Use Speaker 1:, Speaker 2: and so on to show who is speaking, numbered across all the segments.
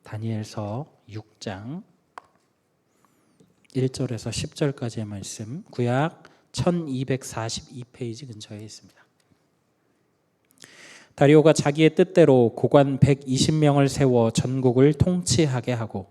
Speaker 1: 다니엘서 6장 1절에서 10절까지의 말씀, 구약 1242페이지 근처에 있습니다. 다리오가 자기의 뜻대로 고관 120명을 세워 전국을 통치하게 하고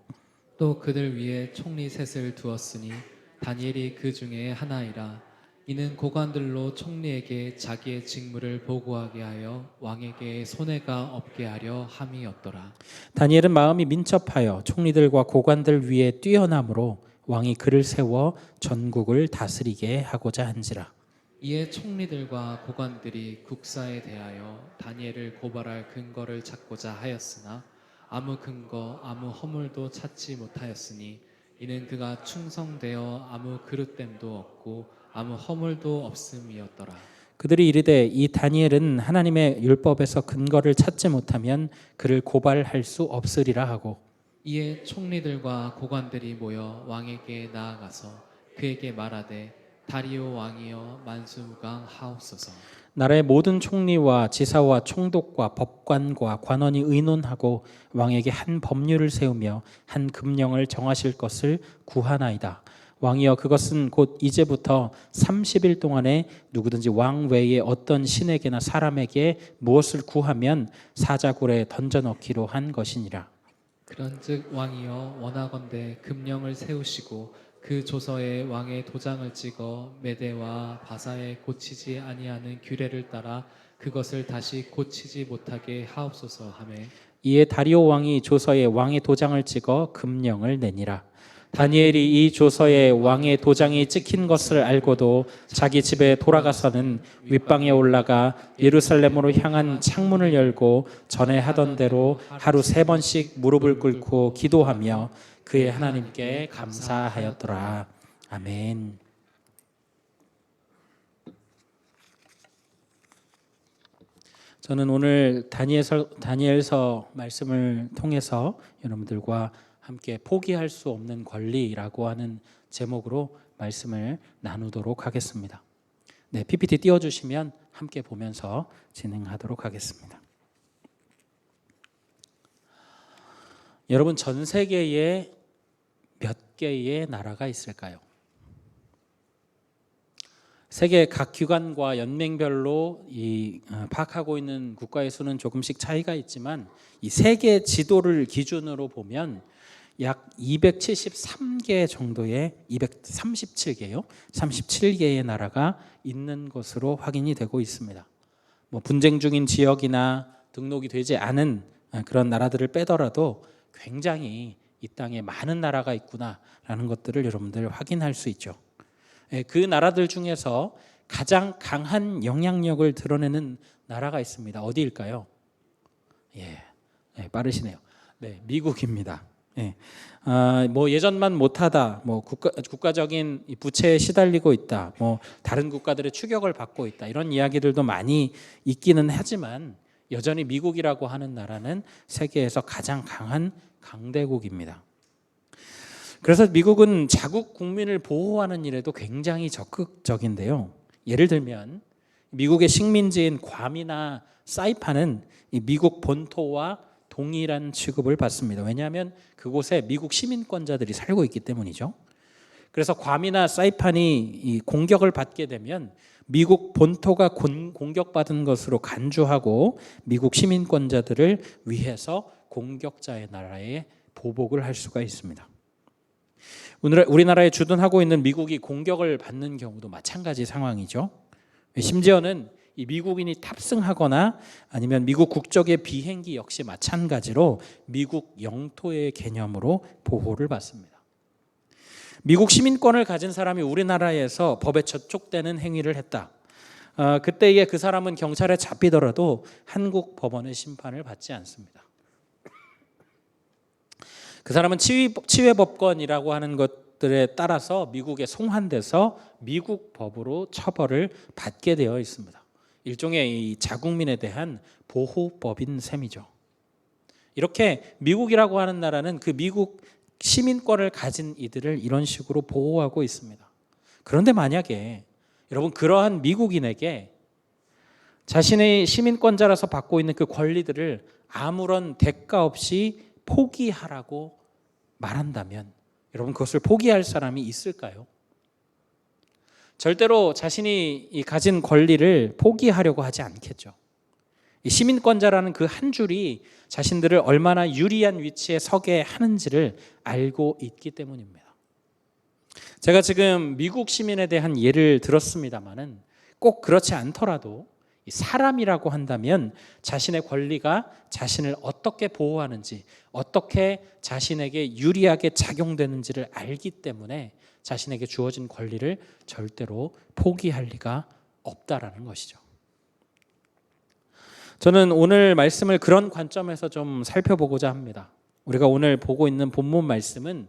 Speaker 2: 또 그들 위에 총리 셋을 두었으니 다니엘이 그 중에 하나이라. 이는 고관들로 총리에게 자기의 직무를 보고하게 하여 왕에게 손해가 없게 하려 함이었더라.
Speaker 1: 다니엘은 마음이 민첩하여 총리들과 고관들 위에 뛰어남으로 왕이 그를 세워 전국을 다스리게 하고자 한지라.
Speaker 2: 이에 총리들과 고관들이 국사에 대하여 다니엘을 고발할 근거를 찾고자 하였으나 아무 근거 아무 허물도 찾지 못하였으니 이는 그가 충성되어 아무 그릇됨도 없고 아무 허물도 없음이었더라.
Speaker 1: 그들이 이르되 이 다니엘은 하나님의 율법에서 근거를 찾지 못하면 그를 고발할 수 없으리라 하고
Speaker 2: 이에 총리들과 고관들이 모여 왕에게 나아가서 그에게 말하되 다리오 왕이여 만수무강하옵소서.
Speaker 1: 나라의 모든 총리와 지사와 총독과 법관과 관원이 의논하고 왕에게 한 법률을 세우며 한 금령을 정하실 것을 구하나이다. 왕이여 그것은 곧 이제부터 30일 동안에 누구든지 왕 외에 어떤 신에게나 사람에게 무엇을 구하면 사자굴에 던져넣기로 한 것이니라.
Speaker 2: 그런즉 왕이여 원하건대 금령을 세우시고 그 조서에 왕의 도장을 찍어 메대와 바사에 고치지 아니하는 규례를 따라 그것을 다시 고치지 못하게 하옵소서 하매
Speaker 1: 이에 다리오 왕이 조서에 왕의 도장을 찍어 금령을 내니라. 다니엘이 이 조서에 왕의 도장이 찍힌 것을 알고도 자기 집에 돌아가서는 윗방에 올라가 예루살렘으로 향한 창문을 열고 전에 하던 대로 하루 3번씩 무릎을 꿇고 기도하며 그의 하나님께 감사하였더라. 아멘. 저는 오늘 다니엘서 말씀을 통해서 여러분들과 함께 포기할 수 없는 권리라고 하는 제목으로 말씀을 나누도록 하겠습니다. 네, PPT 띄워주시면 함께 보면서 진행하도록 하겠습니다. 여러분, 전 세계에 몇 개의 나라가 있을까요? 세계 각 기관과 연맹별로 파악하고 있는 국가의 수는 조금씩 차이가 있지만 이 세계 지도를 기준으로 보면 약 273개 정도의 237개요. 37개의 나라가 있는 것으로 확인이 되고 있습니다. 분쟁 중인 지역이나 등록이 되지 않은 그런 나라들을 빼더라도 굉장히 이 땅에 많은 나라가 있구나라는 것들을 여러분들 확인할 수 있죠. 그 나라들 중에서 가장 강한 영향력을 드러내는 나라가 있습니다. 어디일까요? 빠르시네요. 네, 미국입니다. 예전만 못하다, 국가적인 부채에 시달리고 있다, 다른 국가들의 추격을 받고 있다, 이런 이야기들도 많이 있기는 하지만 여전히 미국이라고 하는 나라는 세계에서 가장 강한 강대국입니다. 그래서 미국은 자국 국민을 보호하는 일에도 굉장히 적극적인데요. 예를 들면 미국의 식민지인 괌이나 사이판은 미국 본토와 동일한 취급을 받습니다. 왜냐하면 그곳에 미국 시민권자들이 살고 있기 때문이죠. 그래서 괌이나 사이판이 공격을 받게 되면 미국 본토가 공격받은 것으로 간주하고 미국 시민권자들을 위해서 공격자의 나라에 보복을 할 수가 있습니다. 우리나라에 주둔하고 있는 미국이 공격을 받는 경우도 마찬가지 상황이죠. 심지어는 이 미국인이 탑승하거나 아니면 미국 국적의 비행기 역시 마찬가지로 미국 영토의 개념으로 보호를 받습니다. 미국 시민권을 가진 사람이 우리나라에서 법에 저촉되는 행위를 했다. 그때에 그 사람은 경찰에 잡히더라도 한국 법원의 심판을 받지 않습니다. 그 사람은 치외법권이라고 하는 것들에 따라서 미국에 송환돼서 미국 법으로 처벌을 받게 되어 있습니다. 일종의 이 자국민에 대한 보호법인 셈이죠. 이렇게 미국이라고 하는 나라는 그 미국 시민권을 가진 이들을 이런 식으로 보호하고 있습니다. 그런데 만약에 여러분 그러한 미국인에게 자신의 시민권자라서 받고 있는 그 권리들을 아무런 대가 없이 포기하라고 말한다면 여러분 그것을 포기할 사람이 있을까요? 절대로 자신이 가진 권리를 포기하려고 하지 않겠죠. 이 시민권자라는 그 한 줄이 자신들을 얼마나 유리한 위치에 서게 하는지를 알고 있기 때문입니다. 제가 지금 미국 시민에 대한 예를 들었습니다마는 꼭 그렇지 않더라도 사람이라고 한다면 자신의 권리가 자신을 어떻게 보호하는지, 어떻게 자신에게 유리하게 작용되는지를 알기 때문에 자신에게 주어진 권리를 절대로 포기할 리가 없다라는 것이죠. 저는 오늘 말씀을 그런 관점에서 좀 살펴보고자 합니다. 우리가 오늘 보고 있는 본문 말씀은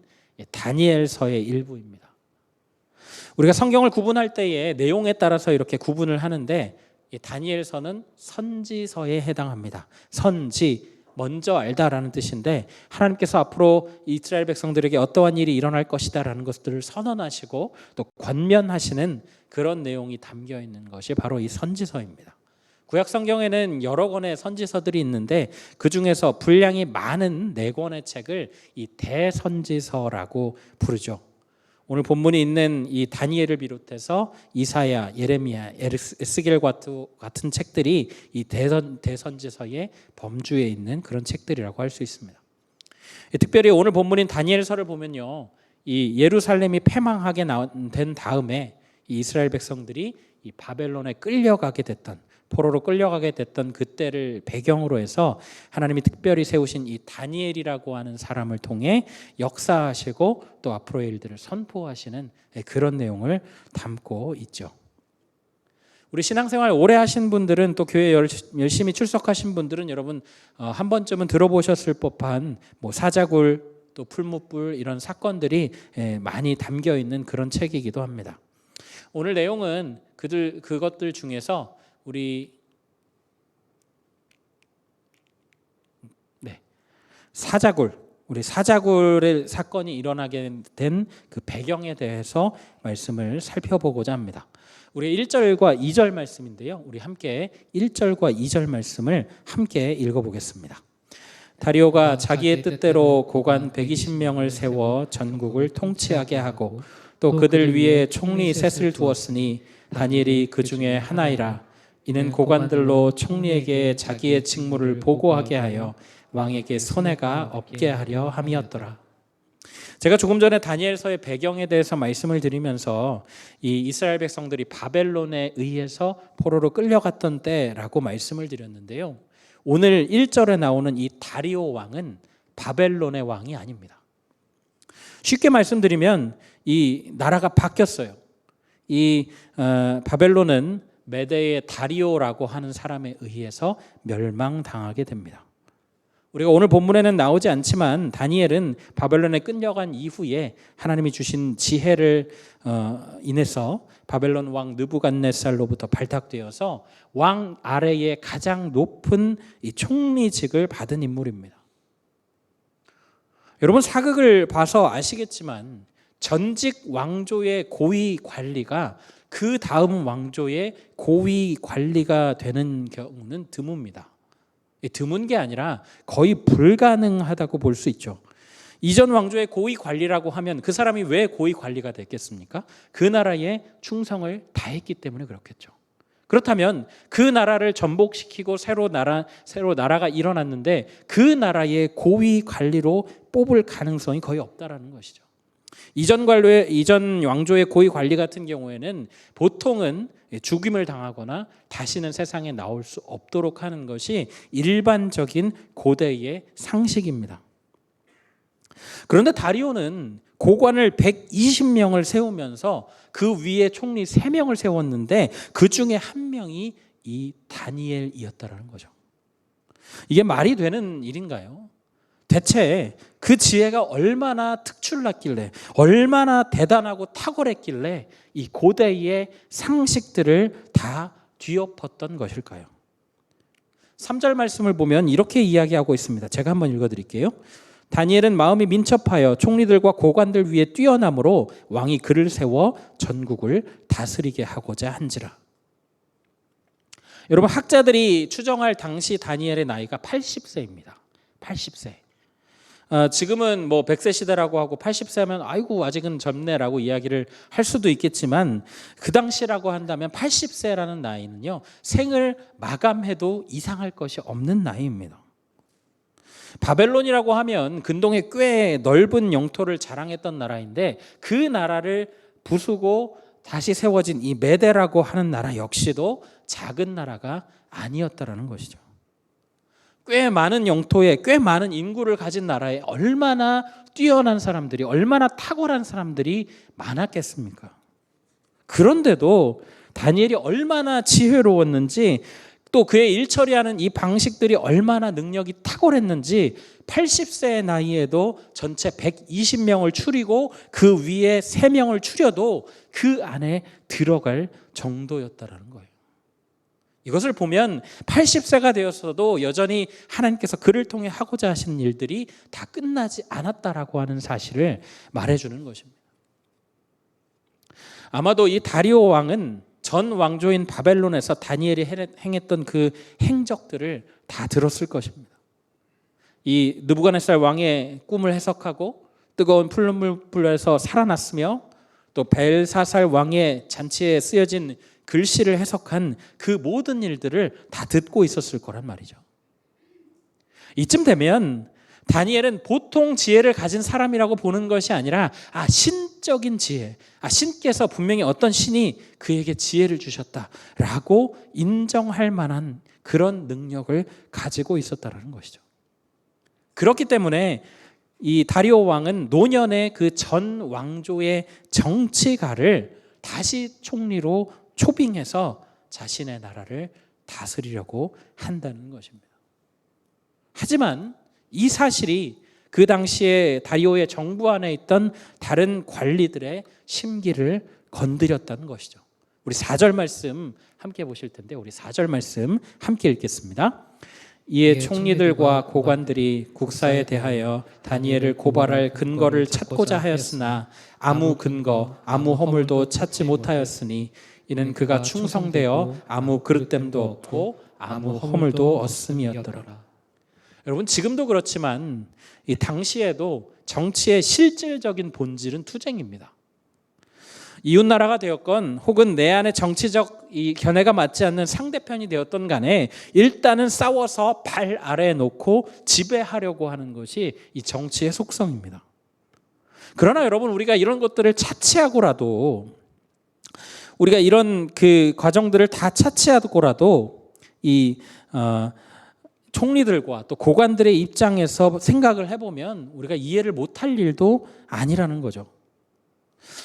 Speaker 1: 다니엘서의 일부입니다. 우리가 성경을 구분할 때에 내용에 따라서 이렇게 구분을 하는데 다니엘서는 선지서에 해당합니다. 선지, 먼저 알다라는 뜻인데 하나님께서 앞으로 이스라엘 백성들에게 어떠한 일이 일어날 것이다라는 것들을 선언하시고 또 권면하시는 그런 내용이 담겨 있는 것이 바로 이 선지서입니다. 구약 성경에는 여러 권의 선지서들이 있는데 그 중에서 분량이 많은 4권의 책을 이 대선지서라고 부르죠. 오늘 본문이 있는 이 다니엘을 비롯해서 이사야, 예레미야, 에스겔 같은 책들이 이 대선지서의 범주에 있는 그런 책들이라고 할 수 있습니다. 특별히 오늘 본문인 다니엘서를 보면요, 이 예루살렘이 패망하게 된 다음에 이 이스라엘 백성들이 이 바벨론에 끌려가게 됐던, 포로로 끌려가게 됐던 그때를 배경으로 해서 하나님이 특별히 세우신 이 다니엘이라고 하는 사람을 통해 역사하시고 또 앞으로의 일들을 선포하시는 그런 내용을 담고 있죠. 우리 신앙생활 오래 하신 분들은 또 교회 열심히 출석하신 분들은 여러분 한 번쯤은 들어보셨을 법한 뭐 사자굴 또 풀무불 이런 사건들이 많이 담겨 있는 그런 책이기도 합니다. 오늘 내용은 그것들 중에서 우리 사자굴의 사건이 일어나게 된 그 배경에 대해서 말씀을 살펴보고자 합니다. 우리 1절과 2절 말씀인데요. 우리 함께 1절과 2절 말씀을 함께 읽어보겠습니다. 다리오가 자기의 뜻대로 고관 120명을 세워 전국을 통치하게 하고 또 그들 위에 총리 셋을 두었으니 다니엘이 그 중에 하나이라. 이는 고관들로 총리에게 자기의 직무를 보고하게 하여 왕에게 손해가 없게 하려 함이었더라. 제가 조금 전에 다니엘서의 배경에 대해서 말씀을 드리면서 이 이스라엘 백성들이 바벨론에 의해서 포로로 끌려갔던 때라고 말씀을 드렸는데요. 오늘 1절에 나오는 이 다리오 왕은 바벨론의 왕이 아닙니다. 쉽게 말씀드리면 이 나라가 바뀌었어요. 이 바벨론은 메대의 다리오라고 하는 사람에 의해서 멸망당하게 됩니다. 우리가 오늘 본문에는 나오지 않지만 다니엘은 바벨론에 끌려간 이후에 하나님이 주신 지혜를 인해서 바벨론 왕 느부갓네살로부터 발탁되어서 왕 아래의 가장 높은 이 총리직을 받은 인물입니다. 여러분 사극을 봐서 아시겠지만 전직 왕조의 고위 관리가 그 다음 왕조의 고위 관리가 되는 경우는 드뭅니다. 드문 게 아니라 거의 불가능하다고 볼 수 있죠. 이전 왕조의 고위 관리라고 하면 그 사람이 왜 고위 관리가 됐겠습니까? 그 나라에 충성을 다했기 때문에 그렇겠죠. 그렇다면 그 나라를 전복시키고 새로 나라가 일어났는데 그 나라의 고위 관리로 뽑을 가능성이 거의 없다라는 것이죠. 이전 왕조의 고위 관리 같은 경우에는 보통은 죽임을 당하거나 다시는 세상에 나올 수 없도록 하는 것이 일반적인 고대의 상식입니다. 그런데 다리오는 고관을 120명을 세우면서 그 위에 총리 3명을 세웠는데 그 중에 한 명이 이 다니엘이었다라는 거죠. 이게 말이 되는 일인가요? 대체 그 지혜가 얼마나 특출났길래, 얼마나 대단하고 탁월했길래 이 고대의 상식들을 다 뒤엎었던 것일까요? 3절 말씀을 보면 이렇게 이야기하고 있습니다. 제가 한번 읽어드릴게요. 다니엘은 마음이 민첩하여 총리들과 고관들 위에 뛰어남으로 왕이 그를 세워 전국을 다스리게 하고자 한지라. 여러분 학자들이 추정할 당시 다니엘의 나이가 80세입니다. 80세. 지금은 뭐 100세 시대라고 하고 80세면 아이고 아직은 젊네라고 이야기를 할 수도 있겠지만 그 당시라고 한다면 80세라는 나이는요, 생을 마감해도 이상할 것이 없는 나이입니다. 바벨론이라고 하면 근동에 꽤 넓은 영토를 자랑했던 나라인데 그 나라를 부수고 다시 세워진 이 메대라고 하는 나라 역시도 작은 나라가 아니었다라는 것이죠. 꽤 많은 영토에 꽤 많은 인구를 가진 나라에 얼마나 뛰어난 사람들이, 얼마나 탁월한 사람들이 많았겠습니까? 그런데도 다니엘이 얼마나 지혜로웠는지, 또 그의 일처리하는 이 방식들이 얼마나 능력이 탁월했는지 80세의 나이에도 전체 120명을 추리고 그 위에 3명을 추려도 그 안에 들어갈 정도였다라는 거예요. 이것을 보면 80세가 되었어도 여전히 하나님께서 그를 통해 하고자 하시는 일들이 다 끝나지 않았다라고 하는 사실을 말해주는 것입니다. 아마도 이 다리오 왕은 전 왕조인 바벨론에서 다니엘이 행했던 그 행적들을 다 들었을 것입니다. 이 느부갓네살 왕의 꿈을 해석하고 뜨거운 풀무불에서 살아났으며 또 벨사살 왕의 잔치에 쓰여진 글씨를 해석한 그 모든 일들을 다 듣고 있었을 거란 말이죠. 이쯤 되면 다니엘은 보통 지혜를 가진 사람이라고 보는 것이 아니라 신적인 지혜, 신께서 분명히 어떤 신이 그에게 지혜를 주셨다라고 인정할 만한 그런 능력을 가지고 있었다는 것이죠. 그렇기 때문에 이 다리오 왕은 노년의 그 전 왕조의 정치가를 다시 총리로 초빙해서 자신의 나라를 다스리려고 한다는 것입니다. 하지만 이 사실이 그 당시에 다리오의 정부 안에 있던 다른 관리들의 심기를 건드렸다는 것이죠. 우리 4절 말씀 함께 보실 텐데 우리 4절 말씀 함께 읽겠습니다. 이에 총리들과 고관들이 국사에 대하여 다니엘을 고발할 근거를 찾고자 하였으나 아무 근거, 아무 허물도 찾지 못하였으니 이는 그가 충성되어 아무 그릇됨도 없고 아무 허물도 없음이었더라. 여러분, 지금도 그렇지만 이 당시에도 정치의 실질적인 본질은 투쟁입니다. 이웃나라가 되었건 혹은 내 안에 정치적 이 견해가 맞지 않는 상대편이 되었던 간에 일단은 싸워서 발 아래에 놓고 지배하려고 하는 것이 이 정치의 속성입니다. 그러나 여러분, 우리가 이런 것들을 차치하고라도, 우리가 이런 그 과정들을 다 차치하고라도 이 총리들과 또 고관들의 입장에서 생각을 해보면 우리가 이해를 못할 일도 아니라는 거죠.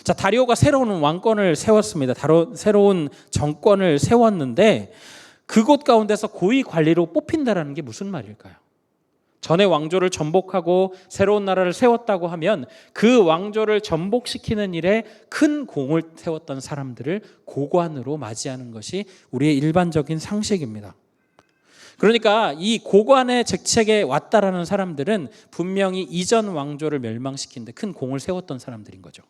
Speaker 1: 자, 다리오가 새로운 왕권을 세웠습니다. 새로운 정권을 세웠는데 그곳 가운데서 고위 관리로 뽑힌다라는 게 무슨 말일까요? 전에 왕조를 전복하고 새로운 나라를 세웠다고 하면 그 왕조를 전복시키는 일에 큰 공을 세웠던 사람들을 고관으로 맞이하는 것이 우리의 일반적인 상식입니다. 그러니까 이 고관의 직책에 왔다라는 사람들은 분명히 이전 왕조를 멸망시킨 데 큰 공을 세웠던 사람들인 거죠.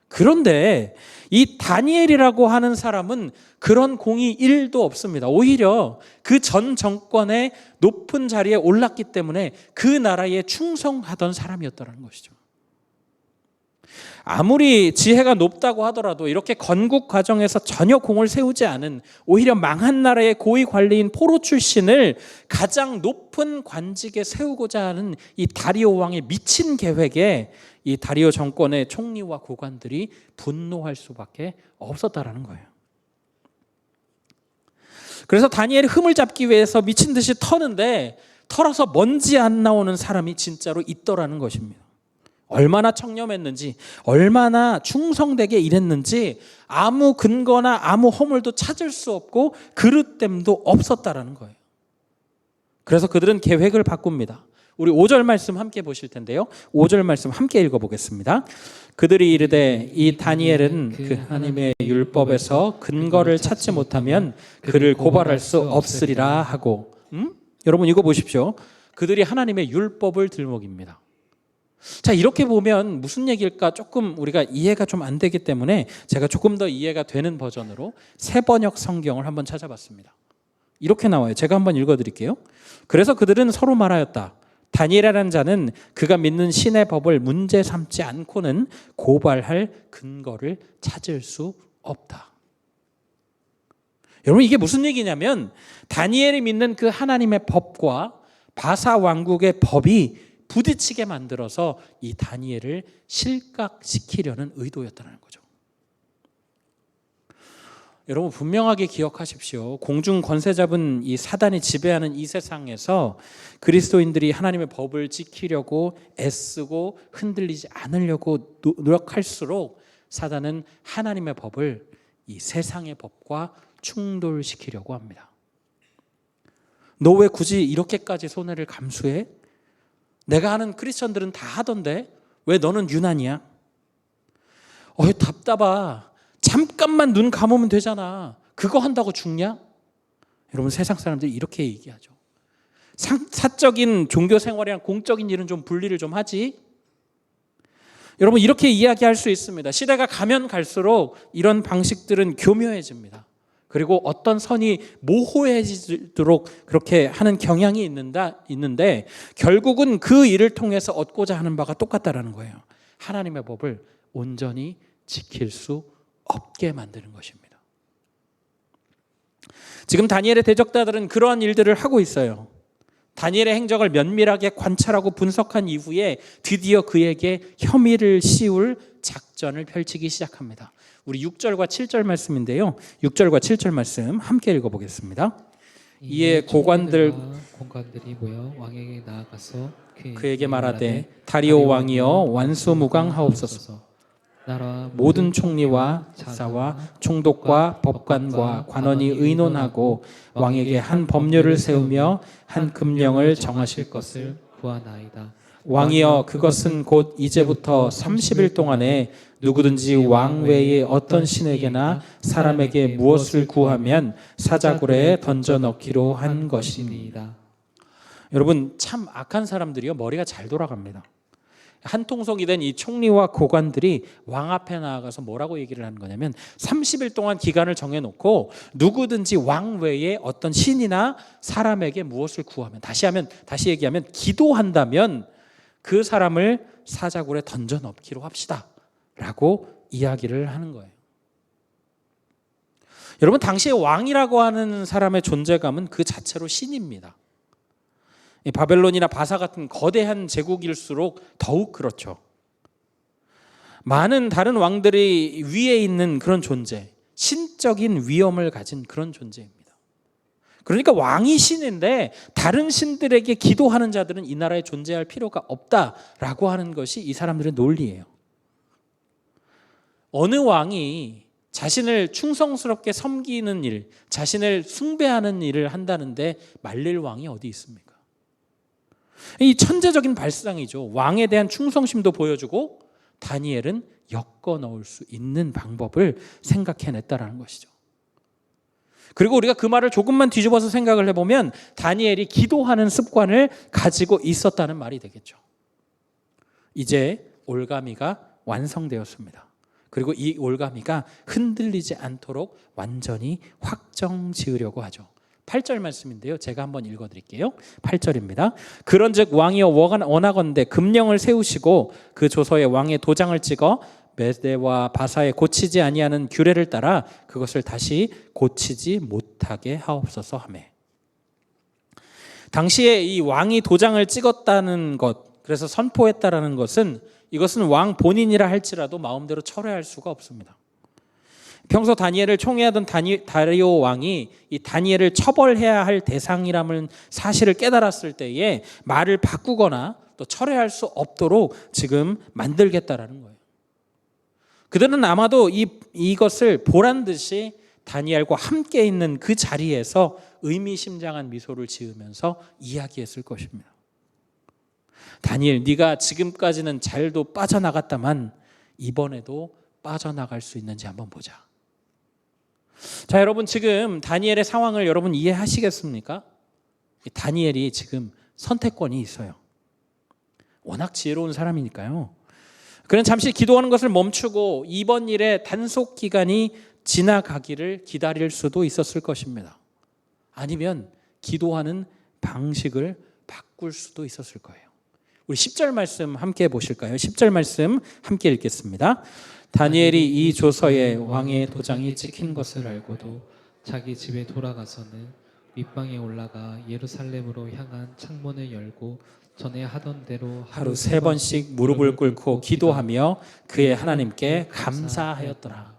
Speaker 1: 그런데 이 다니엘이라고 하는 사람은 그런 공이 1도 없습니다. 오히려 그 전 정권의 높은 자리에 올랐기 때문에 그 나라에 충성하던 사람이었다는 것이죠. 아무리 지혜가 높다고 하더라도 이렇게 건국 과정에서 전혀 공을 세우지 않은, 오히려 망한 나라의 고위 관리인 포로 출신을 가장 높은 관직에 세우고자 하는 이 다리오 왕의 미친 계획에 이 다리오 정권의 총리와 고관들이 분노할 수밖에 없었다라는 거예요. 그래서 다니엘이 흠을 잡기 위해서 미친 듯이 터는데 털어서 먼지 안 나오는 사람이 진짜로 있더라는 것입니다. 얼마나 청렴했는지, 얼마나 충성되게 일했는지 아무 근거나 아무 허물도 찾을 수 없고 그릇됨도 없었다라는 거예요. 그래서 그들은 계획을 바꿉니다. 우리 5절 말씀 함께 보실 텐데요. 5절 말씀 함께 읽어보겠습니다. 그들이 이르되 이 다니엘은 그 하나님의 율법에서 근거를 찾지 못하면 그를 고발할 수 없으리라 하고, 여러분 이거 보십시오. 그들이 하나님의 율법을 들먹입니다. 자, 이렇게 보면 무슨 얘기일까 조금 우리가 이해가 좀 안 되기 때문에 제가 조금 더 이해가 되는 버전으로 새 번역 성경을 한번 찾아봤습니다. 이렇게 나와요. 제가 한번 읽어드릴게요. 그래서 그들은 서로 말하였다. 다니엘이라는 자는 그가 믿는 신의 법을 문제 삼지 않고는 고발할 근거를 찾을 수 없다. 여러분, 이게 무슨 얘기냐면 다니엘이 믿는 그 하나님의 법과 바사 왕국의 법이 부딪히게 만들어서 이 다니엘을 실각시키려는 의도였다는 거죠. 여러분, 분명하게 기억하십시오. 공중 권세 잡은 이 사단이 지배하는 이 세상에서 그리스도인들이 하나님의 법을 지키려고 애쓰고 흔들리지 않으려고 노력할수록 사단은 하나님의 법을 이 세상의 법과 충돌시키려고 합니다. 너 왜 굳이 이렇게까지 손해를 감수해? 내가 아는 크리스천들은 다 하던데 왜 너는 유난이야? 답답하. 잠깐만 눈 감으면 되잖아. 그거 한다고 죽냐? 여러분, 세상 사람들이 이렇게 얘기하죠. 사적인 종교 생활이랑 공적인 일은 좀 분리를 좀 하지. 여러분, 이렇게 이야기할 수 있습니다. 시대가 가면 갈수록 이런 방식들은 교묘해집니다. 그리고 어떤 선이 모호해지도록 그렇게 하는 경향이 있는데 결국은 그 일을 통해서 얻고자 하는 바가 똑같다라는 거예요. 하나님의 법을 온전히 지킬 수 없게 만드는 것입니다. 지금 다니엘의 대적자들은 그러한 일들을 하고 있어요. 다니엘의 행적을 면밀하게 관찰하고 분석한 이후에 드디어 그에게 혐의를 씌울 작전을 펼치기 시작합니다. 우리 6절과 7절 말씀인데요. 6절과 7절 말씀 함께 읽어보겠습니다. 이에 고관들이
Speaker 2: 모여 왕에게 나아가서
Speaker 1: 그에게 말하되 다리오 왕이여 완수무강하옵소서. 모든 총리와 사와 총독과 법관과 관원이 의논하고 왕에게 한 법률을 세우며 한 금령을 정하실 것을
Speaker 2: 구하나이다.
Speaker 1: 왕이여 그것은 곧 이제부터 30일 동안에 누구든지 왕 외에 어떤 신에게나 사람에게 무엇을 구하면 사자굴에 던져 넣기로 한 것입니다. 여러분, 참 악한 사람들이요 머리가 잘 돌아갑니다. 한 통속이 된 이 총리와 고관들이 왕 앞에 나아가서 뭐라고 얘기를 하는 거냐면 30일 동안 기간을 정해놓고 누구든지 왕 외에 어떤 신이나 사람에게 무엇을 구하면 다시 얘기하면 기도한다면 그 사람을 사자굴에 던져 넣기로 합시다 라고 이야기를 하는 거예요. 여러분, 당시에 왕이라고 하는 사람의 존재감은 그 자체로 신입니다. 바벨론이나 바사 같은 거대한 제국일수록 더욱 그렇죠. 많은 다른 왕들이 위에 있는 그런 존재, 신적인 위엄을 가진 그런 존재입니다. 그러니까 왕이 신인데 다른 신들에게 기도하는 자들은 이 나라에 존재할 필요가 없다라고 하는 것이 이 사람들의 논리예요. 어느 왕이 자신을 충성스럽게 섬기는 일, 자신을 숭배하는 일을 한다는데 말릴 왕이 어디 있습니까? 이 천재적인 발상이죠. 왕에 대한 충성심도 보여주고 다니엘은 엮어 넣을 수 있는 방법을 생각해냈다라는 것이죠. 그리고 우리가 그 말을 조금만 뒤집어서 생각을 해보면 다니엘이 기도하는 습관을 가지고 있었다는 말이 되겠죠. 이제 올가미가 완성되었습니다. 그리고 이 올가미가 흔들리지 않도록 완전히 확정 지으려고 하죠. 8절 말씀인데요. 제가 한번 읽어드릴게요. 8절입니다. 그런즉 왕이여 원하건대 금령을 세우시고 그 조서에 왕의 도장을 찍어 메대와 바사에 고치지 아니하는 규례를 따라 그것을 다시 고치지 못하게 하옵소서 하매. 당시에 이 왕이 도장을 찍었다는 것, 그래서 선포했다라는 것은 이것은 왕 본인이라 할지라도 마음대로 철회할 수가 없습니다. 평소 다니엘을 총애하던 다리오 왕이 이 다니엘을 처벌해야 할 대상이라는 사실을 깨달았을 때에 말을 바꾸거나 또 철회할 수 없도록 지금 만들겠다라는 거예요. 그들은 아마도 이것을 보란 듯이 다니엘과 함께 있는 그 자리에서 의미심장한 미소를 지으면서 이야기했을 것입니다. 다니엘, 네가 지금까지는 잘도 빠져나갔다만 이번에도 빠져나갈 수 있는지 한번 보자. 자, 여러분, 지금 다니엘의 상황을 여러분 이해하시겠습니까? 다니엘이 지금 선택권이 있어요. 워낙 지혜로운 사람이니까요. 그는 잠시 기도하는 것을 멈추고 이번 일의 단속 기간이 지나가기를 기다릴 수도 있었을 것입니다. 아니면 기도하는 방식을 바꿀 수도 있었을 거예요. 우리 10절 말씀 함께 보실까요? 10절 말씀 함께 읽겠습니다. 다니엘이 이 조서에 왕의 도장이 찍힌 것을
Speaker 2: 알고도 자기 집에 돌아가서는 윗방에 올라가 예루살렘으로 향한 창문을 열고 전에 하던 대로
Speaker 1: 하루 3번씩 무릎을 꿇고 기도하며 그의 하나님께 감사하였더라.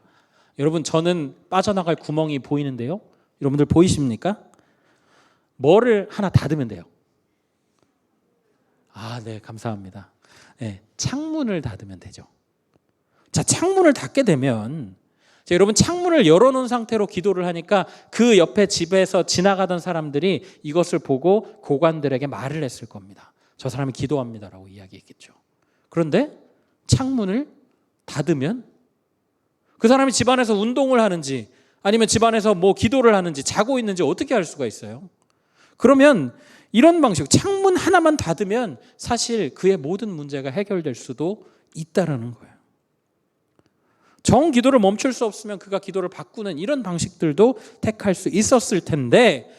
Speaker 1: 여러분, 저는 빠져나갈 구멍이 보이는데요. 여러분들 보이십니까? 뭐를 하나 닫으면 돼요. 네, 감사합니다. 네, 창문을 닫으면 되죠. 자, 창문을 닫게 되면 여러분, 창문을 열어놓은 상태로 기도를 하니까 그 옆에 집에서 지나가던 사람들이 이것을 보고 고관들에게 말을 했을 겁니다. 저 사람이 기도합니다라고 이야기했겠죠. 그런데 창문을 닫으면 그 사람이 집안에서 운동을 하는지 아니면 집안에서 뭐 기도를 하는지 자고 있는지 어떻게 알 수가 있어요? 그러면 이런 방식, 창문 하나만 닫으면 사실 그의 모든 문제가 해결될 수도 있다라는 거예요. 정 기도를 멈출 수 없으면 그가 기도를 바꾸는 이런 방식들도 택할 수 있었을 텐데,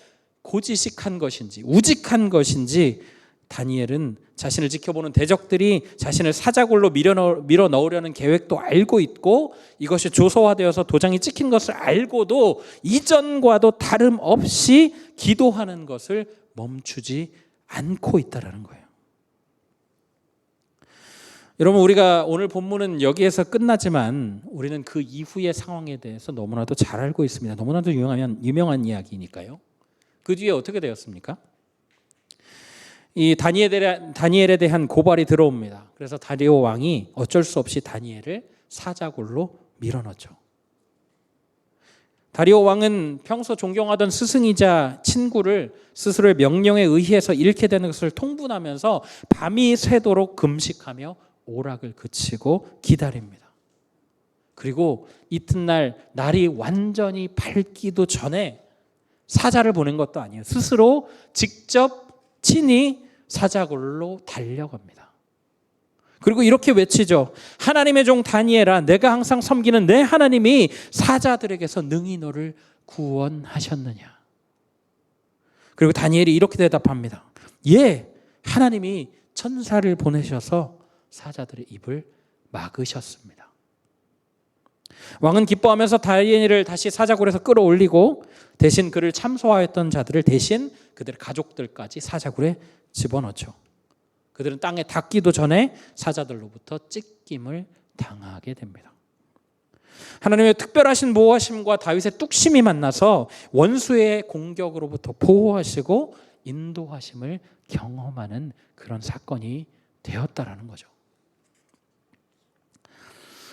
Speaker 1: 고지식한 것인지 우직한 것인지 다니엘은 자신을 지켜보는 대적들이 자신을 사자굴로 밀어 넣으려는 계획도 알고 있고, 이것이 조서화되어서 도장이 찍힌 것을 알고도 이전과도 다름없이 기도하는 것을 멈추지 않고 있다는 거예요. 여러분, 우리가 오늘 본문은 여기에서 끝나지만 우리는 그 이후의 상황에 대해서 너무나도 잘 알고 있습니다. 너무나도 유명한 이야기니까요. 그 뒤에 어떻게 되었습니까? 이 다니엘에 대한 고발이 들어옵니다. 그래서 다리오 왕이 어쩔 수 없이 다니엘을 사자굴로 밀어넣죠. 다리오 왕은 평소 존경하던 스승이자 친구를 스스로의 명령에 의해서 잃게 되는 것을 통분하면서 밤이 새도록 금식하며 오락을 그치고 기다립니다. 그리고 이튿날 날이 완전히 밝기도 전에 사자를 보낸 것도 아니에요. 스스로 직접 친히 사자굴로 달려갑니다. 그리고 이렇게 외치죠. 하나님의 종 다니엘아, 내가 항상 섬기는 내 하나님이 사자들에게서 능히 너를 구원하셨느냐. 그리고 다니엘이 이렇게 대답합니다. 예, 하나님이 천사를 보내셔서 사자들의 입을 막으셨습니다. 왕은 기뻐하면서 다니엘을 다시 사자굴에서 끌어올리고 대신 그를 참소하였던 자들을 대신 그들의 가족들까지 사자굴에 집어넣죠. 그들은 땅에 닿기도 전에 사자들로부터 찢김을 당하게 됩니다. 하나님의 특별하신 보호하심과 다윗의 뚝심이 만나서 원수의 공격으로부터 보호하시고 인도하심을 경험하는 그런 사건이 되었다라는 거죠.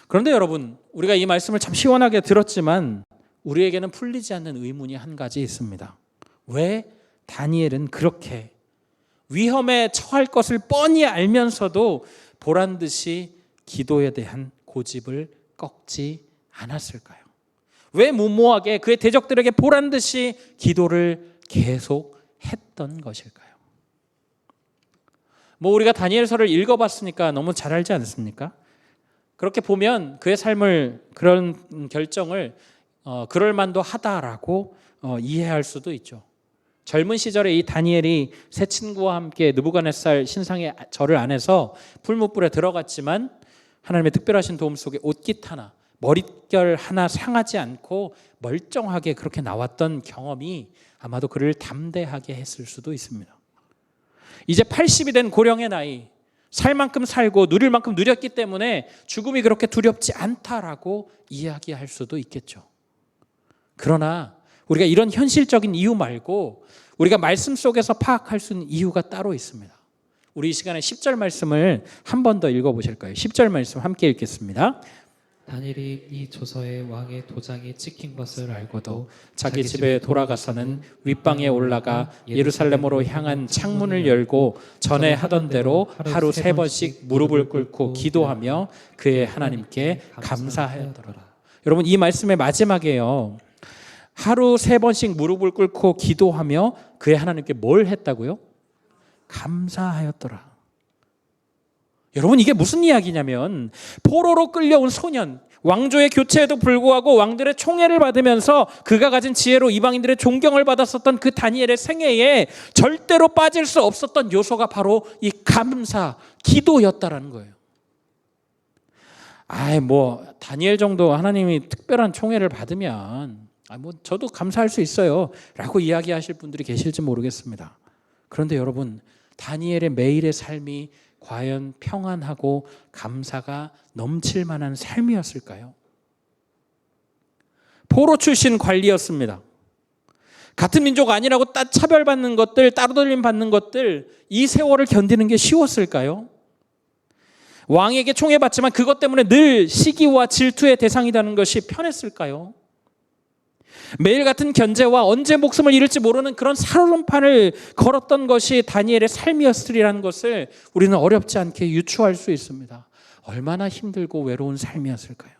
Speaker 1: 그런데 여러분, 우리가 이 말씀을 참 시원하게 들었지만 우리에게는 풀리지 않는 의문이 한 가지 있습니다. 왜 다니엘은 그렇게 위험에 처할 것을 뻔히 알면서도 보란 듯이 기도에 대한 고집을 꺾지 않았을까요? 왜 무모하게 그의 대적들에게 보란 듯이 기도를 계속 했던 것일까요? 우리가 다니엘서를 읽어봤으니까 너무 잘 알지 않습니까? 그렇게 보면 그의 삶을, 그런 결정을 그럴만도 하다라고 이해할 수도 있죠. 젊은 시절에 이 다니엘이 새 친구와 함께 느부갓네살 신상의 절을 안에서 풀무불에 들어갔지만 하나님의 특별하신 도움 속에 옷깃 하나, 머릿결 하나 상하지 않고 멀쩡하게 그렇게 나왔던 경험이 아마도 그를 담대하게 했을 수도 있습니다. 이제 80이 된 고령의 나이, 살 만큼 살고 누릴 만큼 누렸기 때문에 죽음이 그렇게 두렵지 않다라고 이야기할 수도 있겠죠. 그러나 우리가 이런 현실적인 이유 말고 우리가 말씀 속에서 파악할 수 있는 이유가 따로 있습니다. 우리 이 시간에 10절 말씀을 한 번 더 읽어보실까요? 10절 말씀 함께 읽겠습니다.
Speaker 2: 다니엘이 이 조서에 왕의 도장이 찍힌 것을 알고도
Speaker 1: 자기 집에 돌아가서는 윗방에 올라가 예루살렘으로 향한 창문을 열고 전에 하던 대로 하루 3번씩 무릎을 꿇고 기도하며 그의 하나님께 감사하였더라. 여러분, 이 말씀의 마지막에요, 하루 3번씩 무릎을 꿇고 기도하며 그의 하나님께 뭘 했다고요? 감사하였더라. 여러분, 이게 무슨 이야기냐면 포로로 끌려온 소년, 왕조의 교체에도 불구하고 왕들의 총애를 받으면서 그가 가진 지혜로 이방인들의 존경을 받았었던 그 다니엘의 생애에 절대로 빠질 수 없었던 요소가 바로 이 감사, 기도였다라는 거예요. 다니엘 정도 하나님이 특별한 총애를 받으면 저도 감사할 수 있어요 라고 이야기하실 분들이 계실지 모르겠습니다. 그런데 여러분, 다니엘의 매일의 삶이 과연 평안하고 감사가 넘칠 만한 삶이었을까요? 포로 출신 관리였습니다. 같은 민족 아니라고 차별받는 것들, 따로돌림 받는 것들, 이 세월을 견디는 게 쉬웠을까요? 왕에게 총애받지만 그것 때문에 늘 시기와 질투의 대상이라는 것이 편했을까요? 매일 같은 견제와 언제 목숨을 잃을지 모르는 그런 살얼음판을 걸었던 것이 다니엘의 삶이었으리라는 것을 우리는 어렵지 않게 유추할 수 있습니다. 얼마나 힘들고 외로운 삶이었을까요?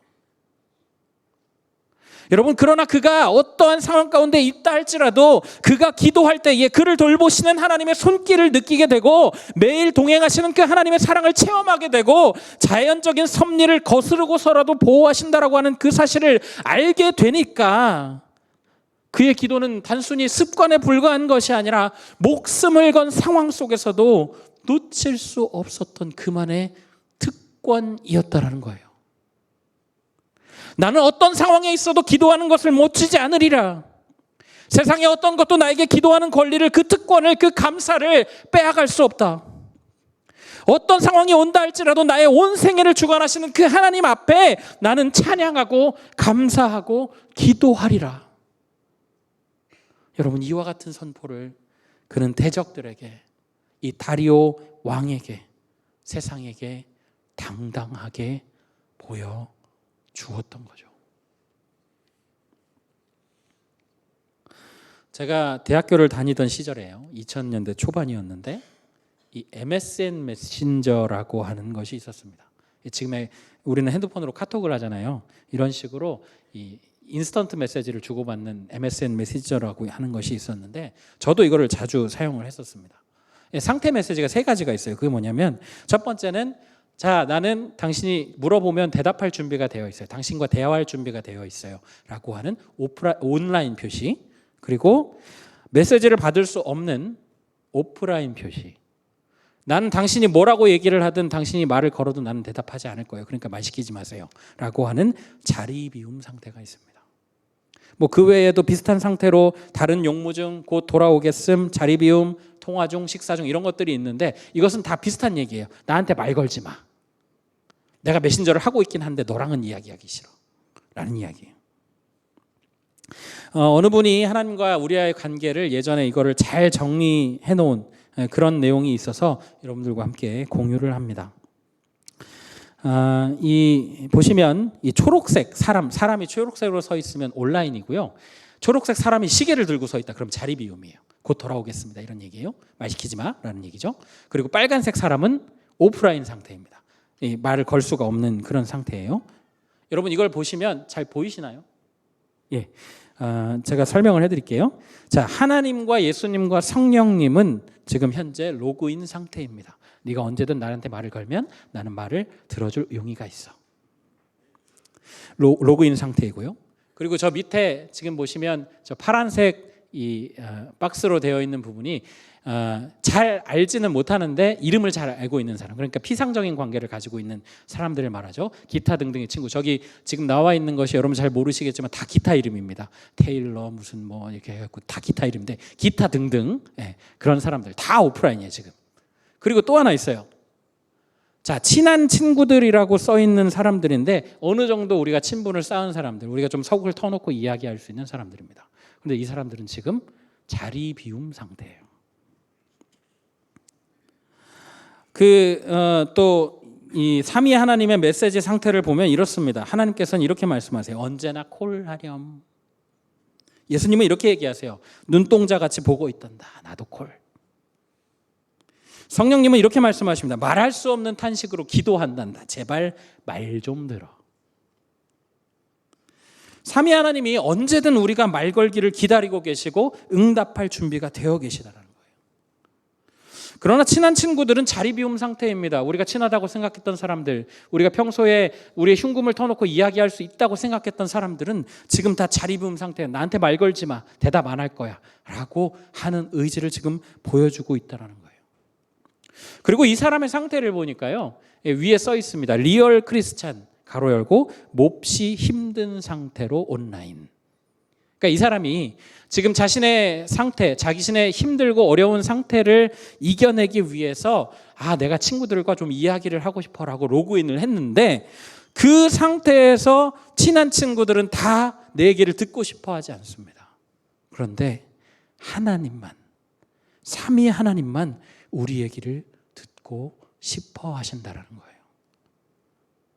Speaker 1: 여러분, 그러나 그가 어떠한 상황 가운데 있다 할지라도 그가 기도할 때에 그를 돌보시는 하나님의 손길을 느끼게 되고 매일 동행하시는 그 하나님의 사랑을 체험하게 되고 자연적인 섭리를 거스르고서라도 보호하신다라고 하는 그 사실을 알게 되니까 그의 기도는 단순히 습관에 불과한 것이 아니라 목숨을 건 상황 속에서도 놓칠 수 없었던 그만의 특권이었다라는 거예요. 나는 어떤 상황에 있어도 기도하는 것을 멈추지 않으리라. 세상의 어떤 것도 나에게 기도하는 권리를, 그 특권을, 그 감사를 빼앗갈 수 없다. 어떤 상황이 온다 할지라도 나의 온 생애를 주관하시는 그 하나님 앞에 나는 찬양하고 감사하고 기도하리라. 여러분, 이와 같은 선포를 그는 대적들에게, 이 다리오 왕에게, 세상에게 당당하게 보여 주었던 거죠. 제가 대학교를 다니던 시절에요. 2000년대 초반이었는데 이 MSN 메신저라고 하는 것이 있었습니다. 지금의 우리는 핸드폰으로 카톡을 하잖아요. 이런 식으로 이 인스턴트 메시지를 주고받는 MSN 메신저라고 하는 것이 있었는데 저도 이거를 자주 사용을 했었습니다. 상태 메시지가 3가지가 있어요. 그게 뭐냐면 첫 번째는 자, 나는 당신이 물어보면 대답할 준비가 되어 있어요. 당신과 대화할 준비가 되어 있어요 라고 하는 온라인 표시, 그리고 메시지를 받을 수 없는 오프라인 표시. 나는 당신이 뭐라고 얘기를 하든 당신이 말을 걸어도 나는 대답하지 않을 거예요. 그러니까 말 시키지 마세요 라고 하는 자리 비움 상태가 있습니다. 그 외에도 비슷한 상태로 다른 용무 중 곧 돌아오겠음, 자리 비움, 통화 중, 식사 중 이런 것들이 있는데 이것은 다 비슷한 얘기예요. 나한테 말 걸지 마. 내가 메신저를 하고 있긴 한데 너랑은 이야기하기 싫어 라는 이야기예요. 어느 분이 하나님과 우리와의 관계를 예전에 이거를 잘 정리해 놓은 그런 내용이 있어서 여러분들과 함께 공유를 합니다. 보시면 이 초록색 사람이 초록색으로 서 있으면 온라인이고요. 초록색 사람이 시계를 들고 서 있다. 그럼 자리 비움이에요. 곧 돌아오겠습니다. 이런 얘기예요. 말 시키지 마라는 얘기죠. 그리고 빨간색 사람은 오프라인 상태입니다. 말을 걸 수가 없는 그런 상태예요. 여러분, 이걸 보시면 잘 보이시나요? 예, 제가 설명을 해드릴게요. 자, 하나님과 예수님과 성령님은 지금 현재 로그인 상태입니다. 네가 언제든 나한테 말을 걸면 나는 말을 들어줄 용의가 있어. 로그인 상태이고요. 그리고 저 밑에 지금 보시면 저 파란색 이 박스로 되어 있는 부분이 잘 알지는 못하는데 이름을 잘 알고 있는 사람, 그러니까 피상적인 관계를 가지고 있는 사람들을 말하죠. 기타 등등의 친구. 저기 지금 나와 있는 것이 여러분 잘 모르시겠지만 다 기타 이름입니다. 테일러 무슨 뭐 이렇게 해갖고 다 기타 이름인데 기타 등등, 그런 사람들 다 오프라인이에요 지금. 그리고 또 하나 있어요. 자, 친한 친구들이라고 써 있는 사람들인데 어느 정도 우리가 친분을 쌓은 사람들, 우리가 좀 속을 터놓고 이야기할 수 있는 사람들입니다. 근데 이 사람들은 지금 자리 비움 상태예요. 또 이 삼위 하나님의 메시지 상태를 보면 이렇습니다. 하나님께서는 이렇게 말씀하세요. 언제나 콜하렴. 예수님은 이렇게 얘기하세요. 눈동자같이 보고 있단다. 나도 콜. 성령님은 이렇게 말씀하십니다. 말할 수 없는 탄식으로 기도한단다. 제발 말 좀 들어. 삼위 하나님이 언제든 우리가 말 걸기를 기다리고 계시고 응답할 준비가 되어 계시다라는 거예요. 그러나 친한 친구들은 자리 비움 상태입니다. 우리가 친하다고 생각했던 사람들, 우리가 평소에 우리의 흉금을 터놓고 이야기할 수 있다고 생각했던 사람들은 지금 다 자리 비움 상태예요. 나한테 말 걸지 마. 대답 안 할 거야. 라고 하는 의지를 지금 보여주고 있다는 거예요. 그리고 이 사람의 상태를 보니까요, 위에 써 있습니다. 리얼 크리스찬, 가로 열고, 몹시 힘든 상태로 온라인. 그러니까 이 사람이 지금 자신의 상태, 자신의 힘들고 어려운 상태를 이겨내기 위해서 내가 친구들과 좀 이야기를 하고 싶어라고 로그인을 했는데, 그 상태에서 친한 친구들은 다 내 얘기를 듣고 싶어 하지 않습니다. 그런데 하나님만, 삼위 하나님만 우리 얘기를 듣고 싶어 하신다는 거예요.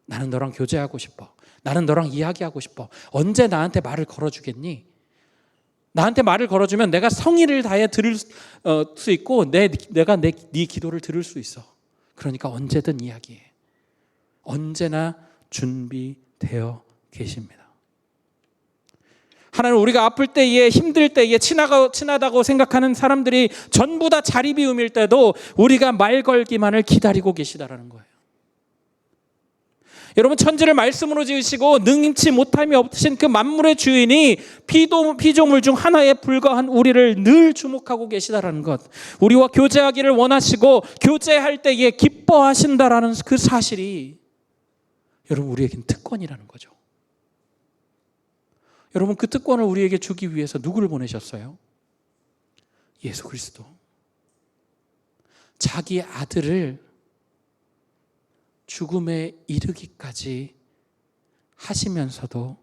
Speaker 1: 나는 너랑 교제하고 싶어. 나는 너랑 이야기하고 싶어. 언제 나한테 말을 걸어주겠니? 나한테 말을 걸어주면 내가 성의를 다해 들을 수 있고 내가 네 기도를 들을 수 있어. 그러니까 언제든 이야기해. 언제나 준비되어 계십니다. 하나님, 우리가 아플 때에, 힘들 때에, 친하다고 생각하는 사람들이 전부 다 자리 비움일 때도 우리가 말 걸기만을 기다리고 계시다라는 거예요. 여러분, 천지를 말씀으로 지으시고 능치 못함이 없으신 그 만물의 주인이 피조물 중 하나에 불과한 우리를 늘 주목하고 계시다라는 것, 우리와 교제하기를 원하시고 교제할 때에 기뻐하신다라는 그 사실이 여러분, 우리에겐 특권이라는 거죠. 여러분, 그 특권을 우리에게 주기 위해서 누구를 보내셨어요? 예수 그리스도. 자기 아들을 죽음에 이르기까지 하시면서도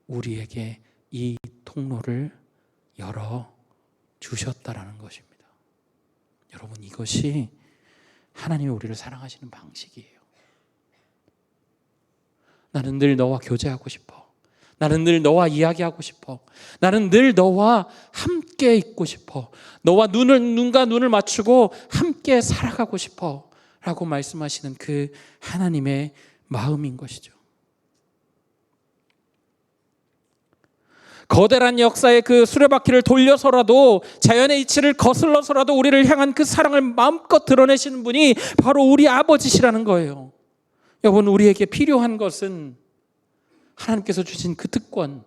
Speaker 1: 우리에게 이 통로를 열어 주셨다라는 것입니다. 여러분, 이것이 하나님이 우리를 사랑하시는 방식이에요. 나는 늘 너와 교제하고 싶어. 나는 늘 너와 이야기하고 싶어. 나는 늘 너와 함께 있고 싶어. 너와 눈과 눈을 맞추고 함께 살아가고 싶어. 라고 말씀하시는 그 하나님의 마음인 것이죠. 거대한 역사의 그 수레바퀴를 돌려서라도, 자연의 이치를 거슬러서라도 우리를 향한 그 사랑을 마음껏 드러내시는 분이 바로 우리 아버지시라는 거예요. 여러분, 우리에게 필요한 것은 하나님께서 주신 그 특권,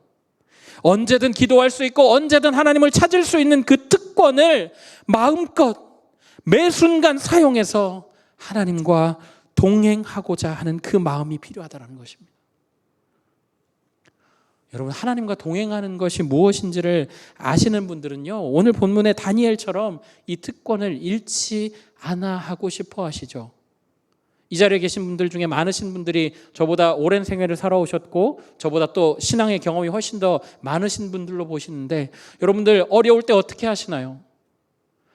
Speaker 1: 언제든 기도할 수 있고 언제든 하나님을 찾을 수 있는 그 특권을 마음껏 매 순간 사용해서 하나님과 동행하고자 하는 그 마음이 필요하다는 것입니다. 여러분, 하나님과 동행하는 것이 무엇인지를 아시는 분들은요, 오늘 본문의 다니엘처럼 이 특권을 잃지 않아 하고 싶어 하시죠. 이 자리에 계신 분들 중에 많으신 분들이 저보다 오랜 생애를 살아오셨고 저보다 또 신앙의 경험이 훨씬 더 많으신 분들로 보시는데, 여러분들 어려울 때 어떻게 하시나요?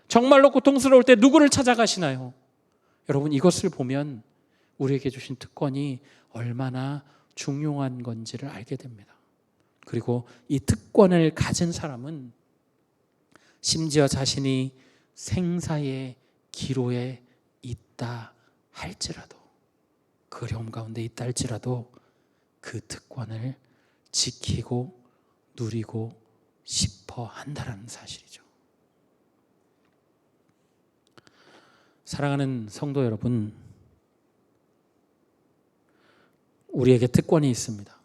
Speaker 1: 정말로 고통스러울 때 누구를 찾아가시나요? 여러분, 이것을 보면 우리에게 주신 특권이 얼마나 중요한 건지를 알게 됩니다. 그리고 이 특권을 가진 사람은 심지어 자신이 생사의 기로에 있다 할지라도, 그 어려움 가운데 있다 할지라도 그 특권을 지키고 누리고 싶어 한다는 사실이죠. 사랑하는 성도 여러분, 우리에게 특권이 있습니다.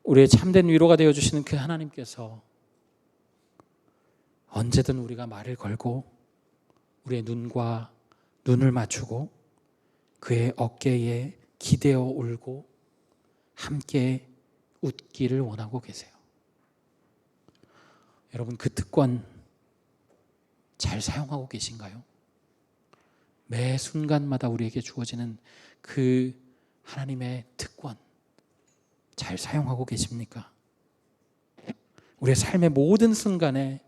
Speaker 1: 우리의 참된 위로가 되어주시는 그 하나님께서 언제든 우리가 말을 걸고 우리의 눈과 눈을 맞추고 그의 어깨에 기대어 울고 함께 웃기를 원하고 계세요. 여러분, 그 특권 잘 사용하고 계신가요? 매 순간마다 우리에게 주어지는 그 하나님의 특권 잘 사용하고 계십니까? 우리의 삶의 모든 순간에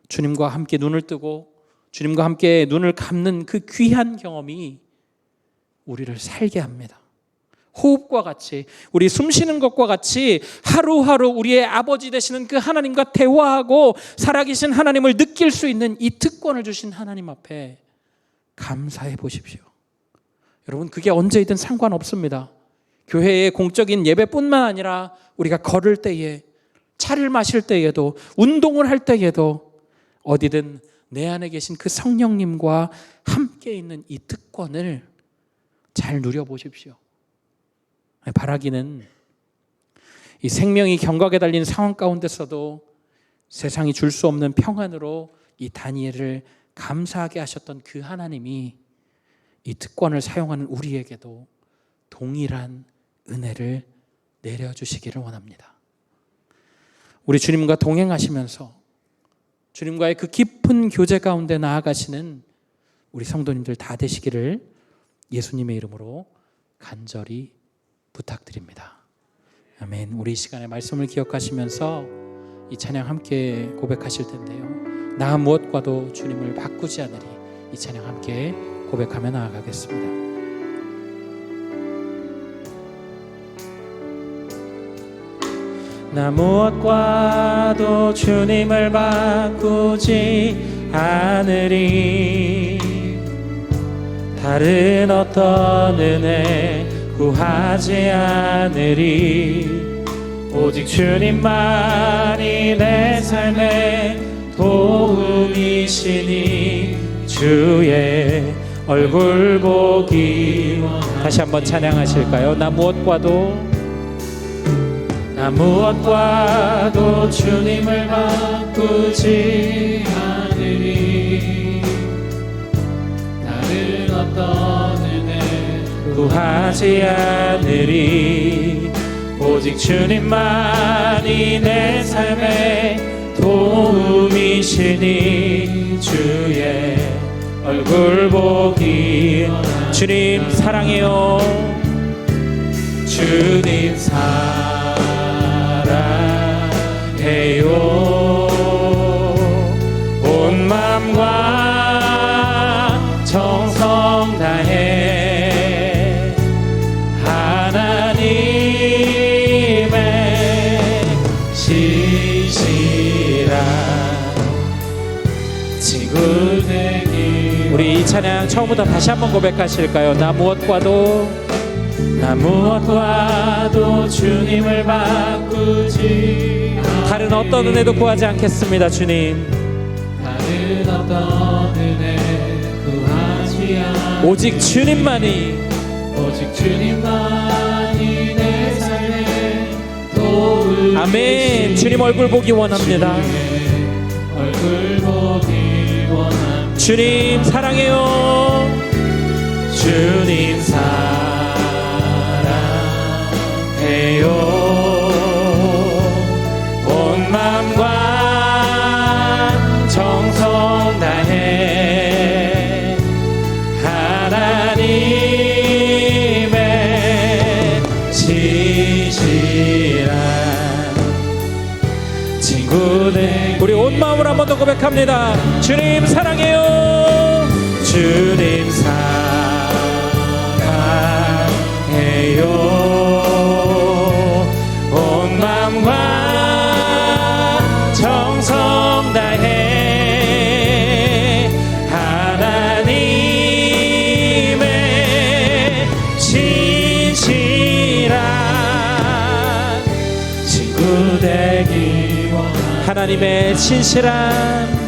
Speaker 1: 주님과 함께 눈을 뜨고 주님과 함께 눈을 감는 그 귀한 경험이 우리를 살게 합니다. 호흡과 같이, 우리 숨 쉬는 것과 같이 하루하루 우리의 아버지 되시는 그 하나님과 대화하고 살아계신 하나님을 느낄 수 있는 이 특권을 주신 하나님 앞에 감사해 보십시오. 여러분, 그게 언제이든 상관없습니다. 교회의 공적인 예배뿐만 아니라 우리가 걸을 때에, 차를 마실 때에도, 운동을 할 때에도 어디든 내 안에 계신 그 성령님과 함께 있는 이 특권을 잘 누려보십시오. 바라기는 이 생명이 경각에 달린 상황 가운데서도 세상이 줄 수 없는 평안으로 이 다니엘을 감사하게 하셨던 그 하나님이 이 특권을 사용하는 우리에게도 동일한 은혜를 내려주시기를 원합니다. 우리 주님과 동행하시면서 주님과의 그 깊은 교제 가운데 나아가시는 우리 성도님들 다 되시기를 예수님의 이름으로 간절히 부탁드립니다. 아멘. 우리 이 시간에 말씀을 기억하시면서 이 찬양 함께 고백하실 텐데요. 나 무엇과도 주님을 바꾸지 않으리. 이 찬양 함께 고백하며 나아가겠습니다. 나 무엇과도 주님을 바꾸지 않으리. 다른 어떤 은혜 구하지 않으리. 오직 주님만이 내 삶의 도움이시니 주의 얼굴 보기 원합니다. 다시 한번 찬양하실까요? 나 무엇과도 주님을 바꾸지 않으리. 다른 어떤 은혜 구하지 않으리. 오직 주님만이 내 삶의 도움이시니 주의 얼굴 보기 원합니다. 주님 사랑해요. 주님 사랑해요. 온 마음과 정성 다해 하나님의 신실한 친구 되기. 우리 이 찬양 처음부터 다시 한번 고백하실까요? 나 무엇과도 주님을 바꾸지 다른 어떤 은혜도 구하지 않겠습니다. 주님 다른 어떤 은혜 구하지 않으리. 오직 주님만이 내 삶의 도움. 아멘. 주님 얼굴 보기 원합니다. 얼굴 보기 원합니다. 주님 사랑해요. 주님 사랑해요. 온 마음과 정성 다해 하나님의 신실한 친구들. 우리 온 마음으로 한 번 더 고백합니다. 주님 사랑해요. 주님 사랑해요. 온 마음과 정성 다해 하나님의 신실한 친구 되기 원합니다. 하나님의 신실한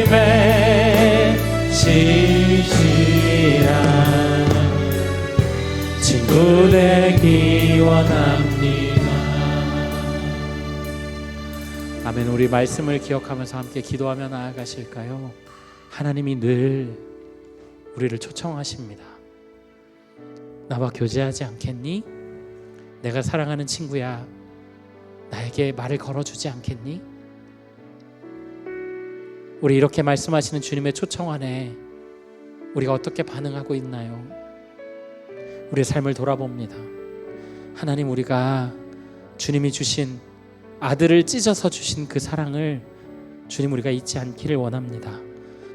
Speaker 1: 하나님의 신실한 친구 되기 원합니다. 아멘. 우리 말씀을 기억하면서 함께 기도하며 나아가실까요? 하나님이 늘 우리를 초청하십니다. 나와 교제하지 않겠니? 내가 사랑하는 친구야, 나에게 말을 걸어주지 않겠니? 우리 이렇게 말씀하시는 주님의 초청 안에 우리가 어떻게 반응하고 있나요? 우리의 삶을 돌아봅니다. 하나님, 우리가 주님이 주신 아들을 찢어서 주신 그 사랑을 주님 우리가 잊지 않기를 원합니다.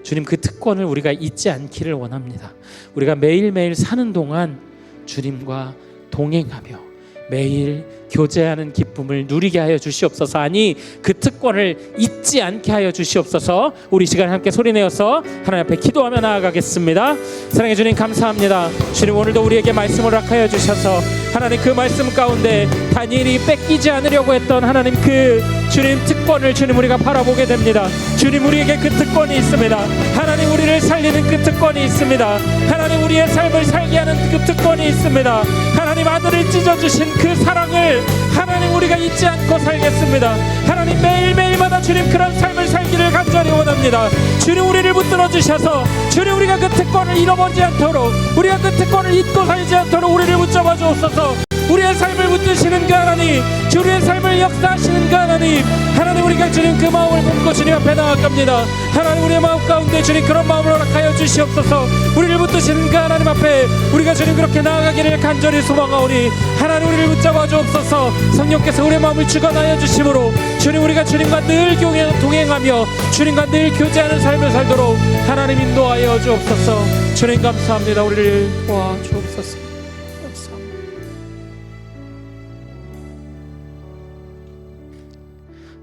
Speaker 1: 주님 그 특권을 우리가 잊지 않기를 원합니다. 우리가 매일매일 사는 동안 주님과 동행하며 매일 교제하는 기쁨을 누리게 하여 주시옵소서. 아니 그 특권을 잊지 않게 하여 주시옵소서. 우리 시간 함께 소리내어서 하나님 앞에 기도하며 나아가겠습니다. 사랑해 주님 감사합니다. 주님 오늘도 우리에게 말씀을 허락하여 주셔서 하나님 그 말씀 가운데 다니엘이 뺏기지 않으려고 했던 하나님 그 주님 특권을 주님 우리가 바라보게 됩니다. 주님 우리에게 그 특권이 있습니다. 하나님 우리를 살리는 그 특권이 있습니다. 하나님 우리의 삶을 살게 하는 그 특권이 있습니다. 하나님 아들을 찢어주신 그 사랑을 하나님 우리가 잊지 않고 살겠습니다. 하나님 매일매일마다 주님 그런 삶을 살기를 간절히 원합니다. 주님 우리를 붙들어 주셔서 주님 우리가 그 특권을 잃어버리지 않도록, 우리가 그 특권을 잊고 살지 않도록 우리를 붙잡아 주옵소서. 우리의 삶을 붙드시는 그 하나님, 우리의 삶을 역사하시는 그 하나님, 하나님 우리가 주님 그 마음을 품고 주님 앞에 나아갑니다. 하나님 우리의 마음 가운데 주님 그런 마음을 허락하여 주시옵소서. 우리를 붙드시는 그 하나님 앞에 우리가 주님 그렇게 나아가기를 간절히 소망하오니 하나님 우리를 붙잡아 주옵소서. 성령께서 우리의 마음을 주관하여 주심으로 주님 우리가 주님과 늘 동행하며 주님과 늘 교제하는 삶을 살도록 하나님 인도하여 주옵소서. 주님 감사합니다. 우리를 도와주옵소서.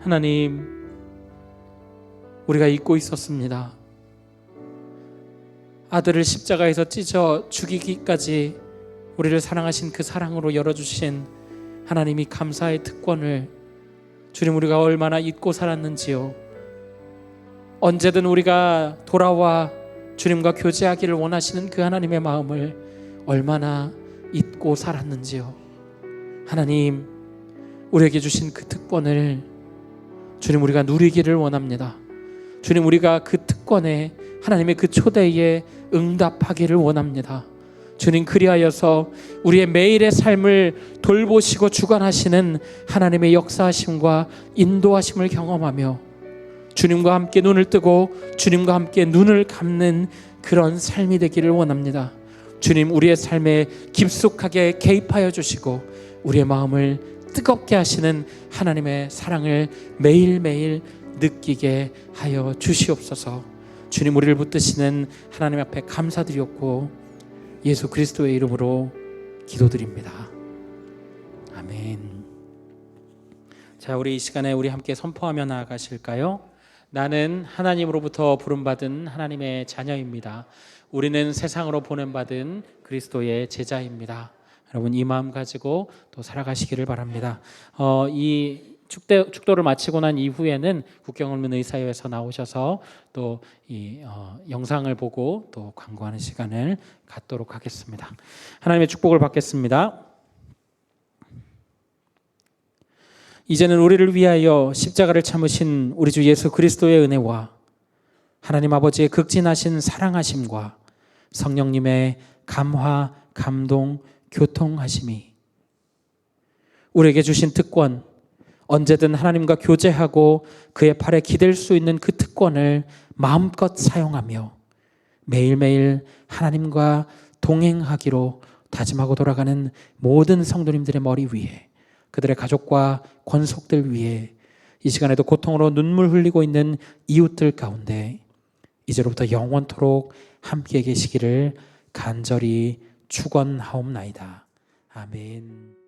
Speaker 1: 하나님, 우리가 잊고 있었습니다. 아들을 십자가에서 찢어 죽이기까지 우리를 사랑하신 그 사랑으로 열어주신 하나님이 감사의 특권을 주님 우리가 얼마나 잊고 살았는지요. 언제든 우리가 돌아와 주님과 교제하기를 원하시는 그 하나님의 마음을 얼마나 잊고 살았는지요. 하나님, 우리에게 주신 그 특권을 주님 우리가 누리기를 원합니다. 주님 우리가 그 특권에 하나님의 그 초대에 응답하기를 원합니다. 주님 그리하여서 우리의 매일의 삶을 돌보시고 주관하시는 하나님의 역사하심과 인도하심을 경험하며 주님과 함께 눈을 뜨고 주님과 함께 눈을 감는 그런 삶이 되기를 원합니다. 주님 우리의 삶에 깊숙하게 개입하여 주시고 우리의 마음을 뜨겁게 하시는 하나님의 사랑을 매일매일 느끼게 하여 주시옵소서. 주님 우리를 붙드시는 하나님 앞에 감사드렸고 예수 그리스도의 이름으로 기도드립니다. 아멘. 자, 우리 이 시간에 우리 함께 선포하며 나아가실까요? 나는 하나님으로부터 부름받은 하나님의 자녀입니다. 우리는 세상으로 보냄받은 그리스도의 제자입니다. 여러분 이 마음 가지고 또 살아가시기를 바랍니다. 이 축도를 마치고 난 이후에는 국경을면 의사회에서 나오셔서 또 이 영상을 보고 또 광고하는 시간을 갖도록 하겠습니다. 하나님의 축복을 받겠습니다. 이제는 우리를 위하여 십자가를 참으신 우리 주 예수 그리스도의 은혜와 하나님 아버지의 극진하신 사랑하심과 성령님의 감화, 감동, 교통하심이 우리에게 주신 특권, 언제든 하나님과 교제하고 그의 팔에 기댈 수 있는 그 특권을 마음껏 사용하며 매일매일 하나님과 동행하기로 다짐하고 돌아가는 모든 성도님들의 머리 위에, 그들의 가족과 권속들 위에, 이 시간에도 고통으로 눈물 흘리고 있는 이웃들 가운데 이제로부터 영원토록 함께 계시기를 간절히 축원하옵나이다. 아멘.